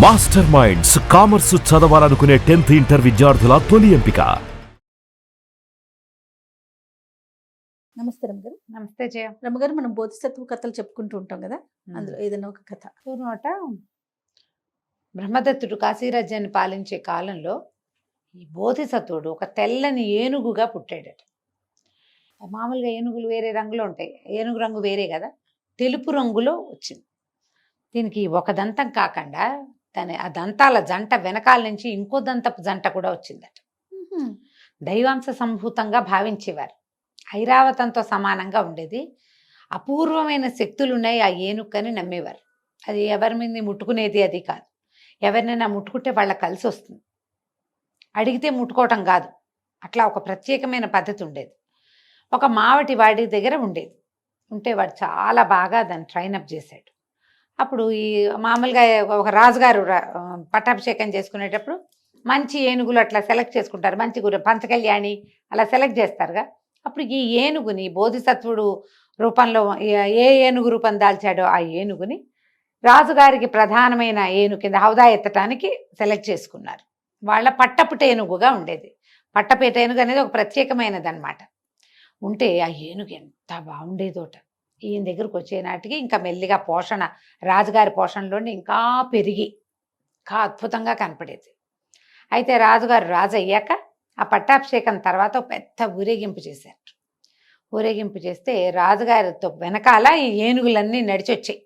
Master minds commerce చదవాలనుకునే 10th inter విద్యార్థుల తొలి ఎంపిక. నమస్తే రమ్మగారు. నమస్తే జయ. రమ్మగారు, మనం బోధిసత్వ కథలు చెప్పుకుంటూ ఉంటాం కదా, అందులో ఏదైనా ఒక కథ. పూర్వట బ్రహ్మదత్తుడు కాశీరాజ్యాన్ని పాలించే కాలంలో ఈ బోధిసత్వుడు ఒక తెల్లని ఏనుగుగా పుట్టాడట. మామూలుగా ఏనుగులు వేరే రంగులో ఉంటాయి, ఏనుగు రంగు వేరే కదా, తెలుపు రంగులో వచ్చింది. దీనికి ఒక దంతం కాకుండా ఆ దంతాల జంట వెనకాల నుంచి ఇంకో దంతపు జంట కూడా వచ్చిందట. దైవాంశ సంభూతంగా భావించేవారు. ఐరావతంతో సమానంగా ఉండేది. అపూర్వమైన శక్తులు ఉన్నాయి ఆ ఏనుక్కని నమ్మేవారు. అది ఎవరి మీద ముట్టుకునేది అది కాదు, ఎవరినైనా ముట్టుకుంటే వాళ్ళకి కలిసి వస్తుంది, అడిగితే ముట్టుకోవటం కాదు. అట్లా ఒక ప్రత్యేకమైన పద్ధతి ఉండేది. ఒక మావటి వాడి దగ్గర ఉండేది. ఉంటే వాడు చాలా బాగా దాన్ని ట్రైనప్ చేశాడు. అప్పుడు ఈ మామూలుగా ఒక రాజుగారు పట్టాభిషేకం చేసుకునేటప్పుడు మంచి ఏనుగులు అట్లా సెలెక్ట్ చేసుకుంటారు, మంచి పంచకళ్యాణి అలా సెలెక్ట్ చేస్తారుగా. అప్పుడు ఈ ఏనుగుని బోధిసత్వుడు రూపంలో ఏ ఏనుగు రూపం దాల్చాడో ఆ ఏనుగుని రాజుగారికి ప్రధానమైన ఏనుగు కింద హౌదా ఎత్తటానికి సెలెక్ట్ చేసుకున్నారు. వాళ్ళ పట్టపుట ఏనుగుగా ఉండేది. పట్టపేట ఏనుగు అనేది ఒక ప్రత్యేకమైనది అనమాట. ఉంటే ఆ ఏనుగు ఎంత బాగుండేదోట. ఈయన దగ్గరకు వచ్చే నాటికి ఇంకా మెల్లిగా పోషణ, రాజుగారి పోషణలోని ఇంకా పెరిగి ఇంకా అద్భుతంగా కనపడేది. అయితే రాజుగారు రాజు అయ్యాక ఆ పట్టాభిషేకం తర్వాత ఒక పెద్ద ఊరేగింపు చేశారు. ఊరేగింపు చేస్తే రాజుగారితో వెనకాల ఈ ఏనుగులన్నీ నడిచొచ్చాయి.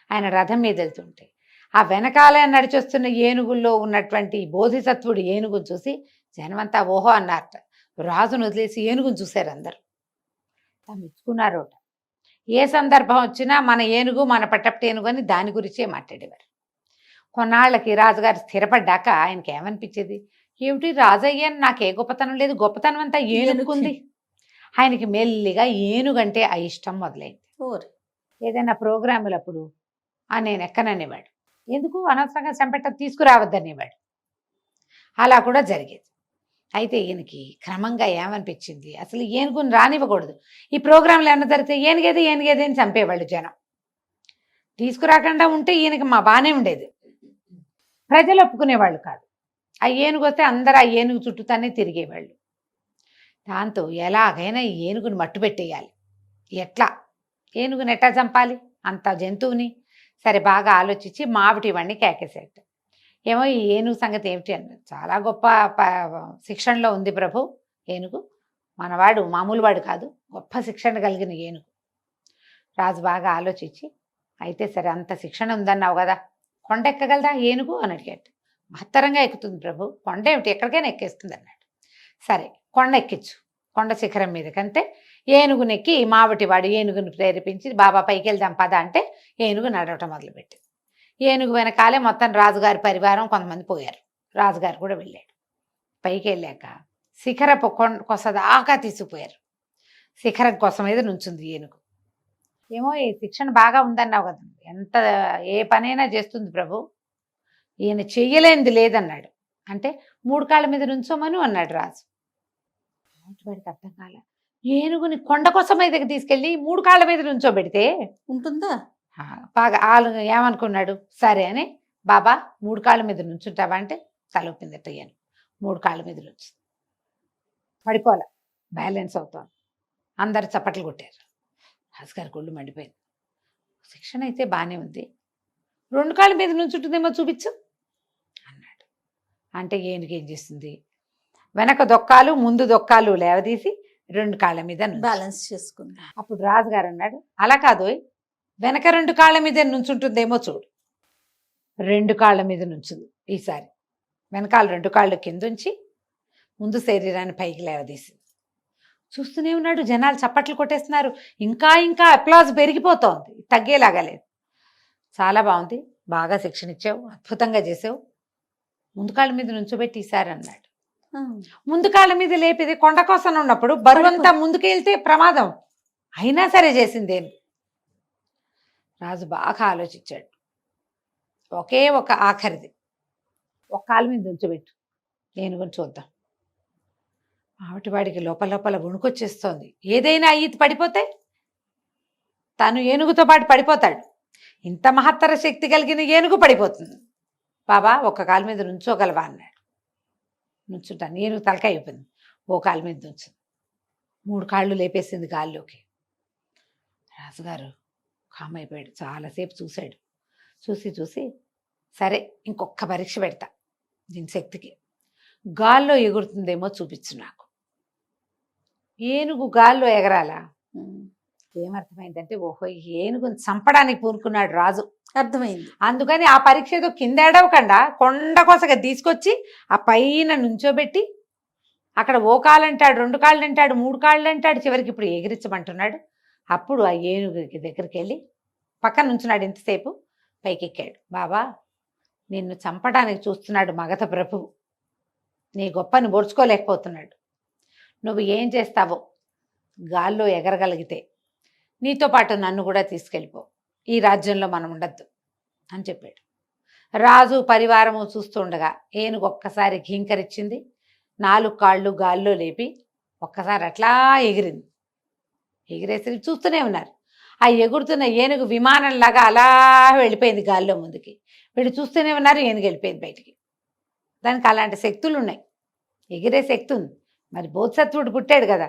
ఆయన రథం మీద వెళ్తుంటే ఆ వెనకాల నడిచొస్తున్న ఏనుగుల్లో ఉన్నటువంటి బోధిసత్వుడు ఏనుగును చూసి జనమంతా ఓహో అన్నారట. రాజును వదిలేసి ఏనుగును చూశారు అందరూ. మెచ్చుకున్నారోట. ఏ సందర్భం వచ్చినా మన ఏనుగు మన పట్టపట ఏనుగు అని దాని గురించే మాట్లాడేవారు. కొన్నాళ్ళకి రాజుగారు స్థిరపడ్డాక ఆయనకి ఏమనిపించేది, ఏమిటి రాజయ్యని నాకే గొప్పతనం లేదు, గొప్పతనం అంతా ఏనుగుంది. ఆయనకి మెల్లిగా ఏనుగంటే ఆ ఇష్టం మొదలైంది. ఏదైనా ప్రోగ్రాములప్పుడు నేను ఎక్కననేవాడు, ఎందుకు అనవసరంగా చంపెట్ట తీసుకురావద్దనేవాడు. అలా కూడా జరిగేది. అయితే ఈయనకి క్రమంగా ఏమనిపించింది, అసలు ఏనుగుని రానివ్వకూడదు. ఈ ప్రోగ్రాంలు ఏమన్నా జరిగితే ఏనుగేది ఏనుగేది అని చంపేవాళ్ళు జనం. తీసుకురాకుండా ఉంటే ఈయనకి మా బాగానే ఉండేది. ప్రజలు ఒప్పుకునేవాళ్ళు కాదు. ఆ ఏనుగు వస్తే అందరూ ఆ ఏనుగు చుట్టూతానే తిరిగేవాళ్ళు. దాంతో ఎలాగైనా ఈ ఏనుగుని మట్టు పెట్టేయాలి. ఎట్లా ఏనుగుని ఎట్లా చంపాలి, అంత జంతువుని? సరే బాగా ఆలోచించి మావిటి వాడిని కేకేసేట. ఏమో ఈ ఏనుగు సంగతి ఏమిటి అన్నారు. చాలా గొప్ప శిక్షణలో ఉంది ప్రభు ఏనుగు, మనవాడు మామూలు వాడు కాదు, గొప్ప శిక్షణ కలిగిన ఏనుగు. రాజు బాగా ఆలోచించి, అయితే సరే అంత శిక్షణ ఉందన్నావు కదా, కొండ ఎక్కగలదా ఏనుగు అని అడిగాడు. మహత్తరంగా ఎక్కుతుంది ప్రభు, కొండ ఏమిటి ఎక్కడికైనా ఎక్కేస్తుంది అన్నాడు. సరే కొండ ఎక్కించు, కొండ శిఖరం మీదకంటే ఏనుగునెక్కి మావటివాడు ఏనుగుని ప్రేరేపించి బాబా పైకి వెళ్దాం పద అంటే ఏనుగు నడవటం మొదలుపెట్టింది. ఏనుగు వెనకాలే మొత్తం రాజుగారి పరివారం కొంతమంది పోయారు. రాజుగారు కూడా వెళ్ళాడు. పైకి వెళ్ళాక శిఖరపు కొసదాకా తీసుకుపోయారు. శిఖరం కొస మీద నుంచుంది ఏనుగు. ఏమో ఈ శిక్షణ బాగా ఉందన్నావు కదా, ఎంత ఏ పనైనా చేస్తుంది ప్రభు, ఈయన చెయ్యలేనిది లేదన్నాడు. అంటే 3 కాళ్ళ మీద నుంచోమను అన్నాడు రాజు. వాడికి అర్థం కాల. ఏనుగుని కొండ కొస మీదకి తీసుకెళ్ళి 3 కాళ్ళ మీద నుంచోబెడితే ఉంటుందా? బాగా ఏమనుకున్నాడు, సరే అని బాబా 3 కాళ్ళ మీద నుంచుంటావా అంటే తలొప్పిందట. అయ్యాను 3 కాళ్ళ మీద నుంచి పడిపోలే, బ్యాలెన్స్ అవుతాను. అందరు చప్పట్లు కొట్టారు. రాజుగారి కొళ్ళు మండిపోయింది. శిక్షణ అయితే బాగానే ఉంది, 2 కాళ్ళ మీద నుంచుంటుందేమో చూపించు అన్నాడు. అంటే ఏనుగు ఏం చేస్తుంది, వెనక దొక్కాలు ముందు దొక్కాలు లేవదీసి 2 కాళ్ళ మీద బ్యాలెన్స్ చేసుకుంది. అప్పుడు రాజుగారు అన్నాడు, అలా కాదు, వెనక 2 కాళ్ళ మీద నుంచుంటుందేమో చూడు. 2 కాళ్ళ మీద నుంచుంది. ఈసారి వెనకాల 2 కాళ్ళు కిందుంచి ముందు శరీరాన్ని పైకి లేవదీసింది. చూస్తూనే ఉన్నాడు. జనాలు చప్పట్లు కొట్టేస్తున్నారు. ఇంకా ఇంకా అప్లాజ్ పెరిగిపోతోంది, తగ్గేలాగా లేదు. చాలా బాగుంది, బాగా శిక్షణ ఇచ్చావు, అద్భుతంగా చేసావు, ముందు కాళ్ళ మీద నుంచోబెట్టి ఈసారి అన్నాడు. ముందు కాళ్ళ మీద లేపేది కొండ కోసం ఉన్నప్పుడు బరువంతా ముందుకు వెళ్తే ప్రమాదం, అయినా సరే చేసిందేమి. రాజు బాగా ఆలోచించాడు. ఒకే ఒక ఆఖరిది, ఒక కాలు మీద ఉంచబెట్టు, ఏనుగుని చూద్దాం. ఆవిటివాడికి లోపల లోపల వణుకొచ్చేస్తోంది. ఏదైనా అయ్యి పడిపోతే తను ఏనుగుతో పాటు పడిపోతాడు. ఇంత మహత్తర శక్తి కలిగిన ఏనుగు పడిపోతుంది. బాబా ఒక్క కాలు మీద నుంచోగలవా అన్నాడు. నుంచుంటాను. ఏనుగు తలకాయ అయిపోయింది. ఓ కాలు మీద నుంచు. 3 కాళ్ళు లేపేసింది గాల్లోకి. రాజుగారు కామ్ అయిపోయాడు. చాలాసేపు చూశాడు. చూసి సరే ఇంకొక పరీక్ష పెడతా దీని శక్తికి. గాల్లో ఎగురుతుందేమో చూపించు నాకు. ఏనుగు గాల్లో ఎగరాలా? ఏమర్థమైందంటే ఓహో ఏనుగుని చంపడానికి పూనుకున్నాడు రాజు. అర్థమైంది. అందుకని ఆ పరీక్ష ఏదో కింద ఏడవకుండా కొండ కొసగా తీసుకొచ్చి ఆ పైన నుంచోబెట్టి అక్కడ ఓ కాలు అంటాడు, 2 కాళ్ళు అంటాడు, 3 కాళ్ళు అంటాడు, చివరికి ఇప్పుడు ఎగిరించమంటున్నాడు. అప్పుడు ఆ ఏనుగుకి దగ్గరికి వెళ్ళి పక్కన నుంచున్నాడు. ఇంతసేపు పైకెక్కాడు. బాబా నిన్ను చంపడానికి చూస్తున్నాడు మగధ ప్రభువు. నీ గొప్పని బోడ్చుకోలేకపోతున్నాడు. నువ్వు ఏం చేస్తావో గాల్లో ఎగరగలిగితే నీతో పాటు నన్ను కూడా తీసుకెళ్ళిపో. ఈ రాజ్యంలో మనం ఉండద్దు అని చెప్పాడు. రాజు పరివారము చూస్తూ ఉండగా ఏనుగు ఒక్కసారి ఘీంకరించింది. 4 కాళ్ళు గాల్లో లేపి ఒక్కసారి అట్లా ఎగిరింది. ఎగిరేసరికి చూస్తూనే ఉన్నారు. ఆ ఎగురుతున్న ఏనుగు విమానంలాగా అలా వెళ్ళిపోయింది గాల్లో ముందుకి. వీళ్ళు చూస్తూనే ఉన్నారు. ఏనుగు వెళ్ళిపోయింది బయటికి. దానికి అలాంటి శక్తులు ఉన్నాయి. ఎగిరే శక్తి ఉంది. మరి బోధిసత్వుడు పుట్టాడు కదా,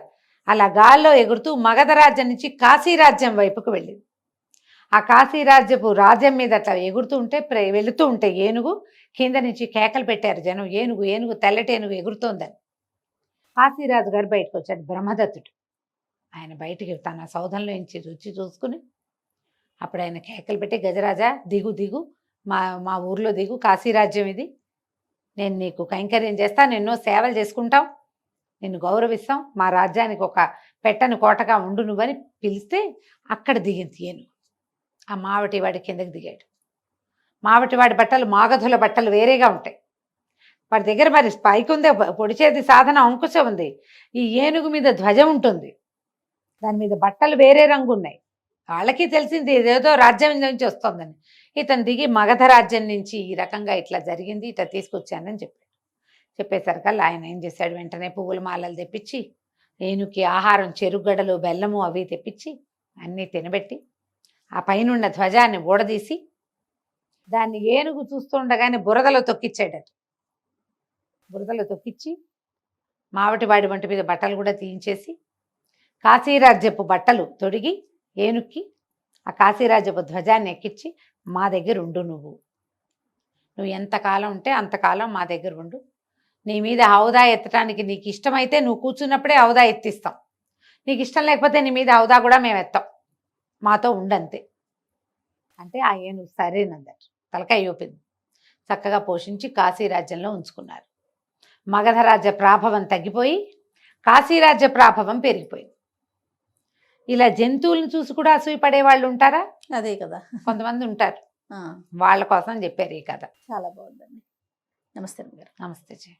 అలా గాల్లో ఎగురుతూ మగధ రాజ్యం నుంచి కాశీరాజ్యం వైపుకు వెళ్ళింది. ఆ కాశీరాజ్యపు రాజ్యం మీద అట్లా ఎగురుతూ ఉంటే వెళుతూ ఉంటే ఏనుగు కింద నుంచి కేకలు పెట్టారు జనం. ఏనుగు ఏనుగు తెల్లటి ఏనుగు ఎగురుతోందని. కాశీరాజు గారు బయటకు వచ్చాడు, బ్రహ్మదత్తుడు. ఆయన బయటికి తన సౌధంలో నుంచి రుచి చూసుకుని అప్పుడు ఆయన కేకలు పెట్టి, గజరాజా దిగు దిగు, మా ఊర్లో దిగు, కాశీరాజ్యం ఇది, నేను నీకు కైంకర్యం చేస్తాను, ఎన్నో సేవలు చేసుకుంటాం, నిన్ను గౌరవిస్తాం, మా రాజ్యానికి ఒక పెట్టని కోటగా ఉండు నువ్వని పిలిస్తే అక్కడ దిగింది ఏనుగు. ఆ మావటివాడి కిందకి దిగాడు. మావటివాడి బట్టలు మాగధుల బట్టలు వేరేగా ఉంటాయి. వాడి దగ్గర మరి పైకి ఉందే పొడిచేది సాధన అంకుశం ఉంది. ఈ ఏనుగు మీద ధ్వజం ఉంటుంది. దాని మీద బట్టలు వేరే రంగు ఉన్నాయి. వాళ్ళకి తెలిసింది ఏదేదో రాజ్యం నుంచి వస్తుందని. ఇతను దిగి మగధ రాజ్యం నుంచి ఈ రకంగా ఇట్లా జరిగింది, ఇట్లా తీసుకొచ్చానని చెప్పాడు. చెప్పేసరికల్లా ఆయన ఏం చేశాడు, వెంటనే పువ్వుల మాలలు తెప్పించి ఏనుగుకి ఆహారం, చెరుగడలు, బెల్లము అవి తెప్పించి అన్నీ తినబెట్టి ఆ పైనున్న ధ్వజాన్ని ఊడదీసి దాన్ని ఏనుగు చూస్తుండగానే బురదలో తొక్కిచ్చాడట. బురదలో తొక్కిచ్చి మావటివాడి వంటి మీద బట్టలు కూడా తీయించేసి కాశీరాజ్యపు బట్టలు తొడిగి ఏనుక్కి ఆ కాశీరాజ్యపు ధ్వజాన్ని ఎక్కించి, మా దగ్గర ఉండు, నువ్వు ఎంతకాలం ఉంటే అంతకాలం మా దగ్గర ఉండు, నీ మీద హౌదా ఎత్తడానికి నీకు ఇష్టమైతే నువ్వు కూర్చున్నప్పుడే హౌదా ఎత్తిస్తాం, నీకు ఇష్టం లేకపోతే నీ మీద హౌదా కూడా మేము ఎత్తాం, మాతో ఉండంతే అంటే ఆ ఏనుగు సరేనందట. తలకాయ ఊపింది. చక్కగా పోషించి కాశీరాజ్యంలో ఉంచుకున్నారు. మగధ రాజ్య ప్రాభవం తగ్గిపోయి కాశీరాజ్య ప్రాభవం పెరిగిపోయింది. ఇలా జంతువులను చూసి కూడా అసూయపడే వాళ్ళు ఉంటారా? అదే కదా, కొంతమంది ఉంటారు. వాళ్ళ కోసం చెప్పారు ఈ కథ. చాలా బాగుందండి. నమస్తే గారు. నమస్తే జీ.